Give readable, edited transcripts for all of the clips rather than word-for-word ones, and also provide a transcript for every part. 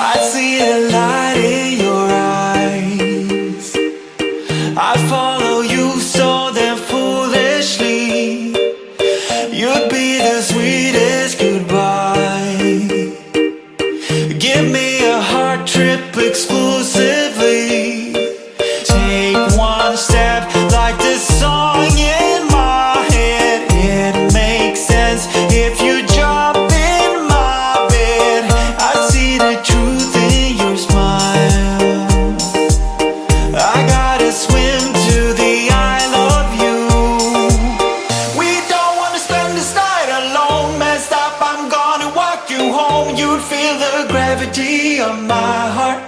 I see the light in your eyes. I follow you so damn foolishly. You'd be the sweetest goodbye. Give me a heart trip exclusively. Take one step like this song in my head. It makes sense if you jump in my bed. I see the truth in your smile. I gotta swim to the I love you. We don't wanna spend this night alone. Messed up, I'm gonna walk you home. You'd feel the gravity of my heart.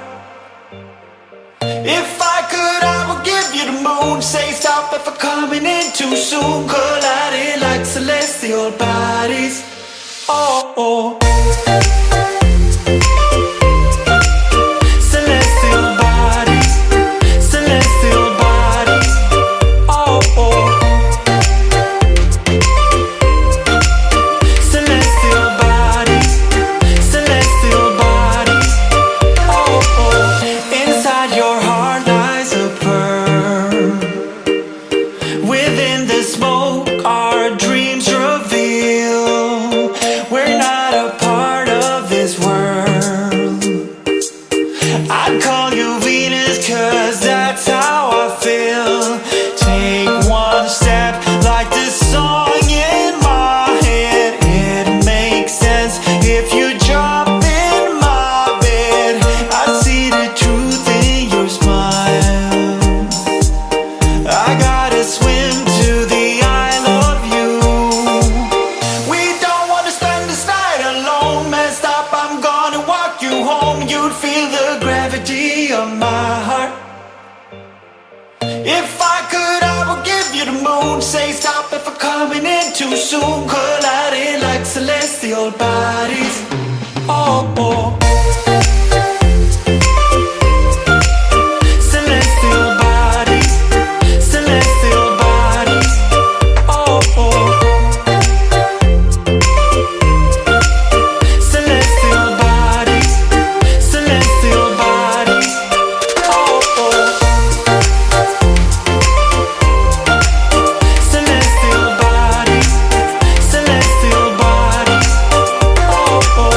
If I could, I would give you the moon. Say stop if I'm coming in too soon. Colliding like celestial bodies. Oh, oh. Celestial bodies. Celestial bodies. Oh, oh. Celestial bodies. Celestial bodies. Oh, oh. Inside your heart lies a pearl. Within the smoke our dreams reveal. We're not a part of this world. I'd call you Venus, cause that's how I feel. Take one step like this song in my head. It makes sense if you jump in my bed. I see the truth in your smile. I gotta swim to the I love you. We don't wanna spend this night alone. Messed up, I'm gonna walk you home. You'd feel the gravity of my heart. If I could, I would give you the moon. Say stop if I'm coming in too soon. Colliding like celestial bodies. Oh, oh. Celestial bodies. Celestial bodies. Oh, oh. Celestial bodies. Celestial bodies. Oh, oh. Celestial bodies. Celestial bodies. Oh, oh.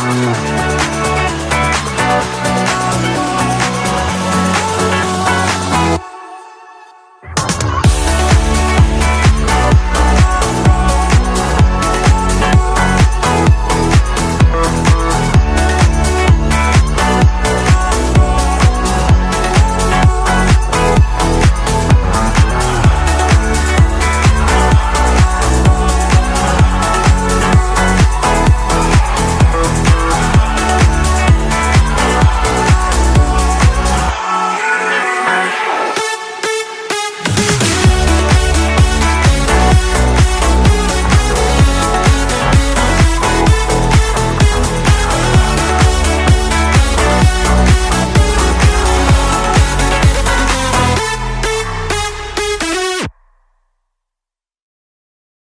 Thank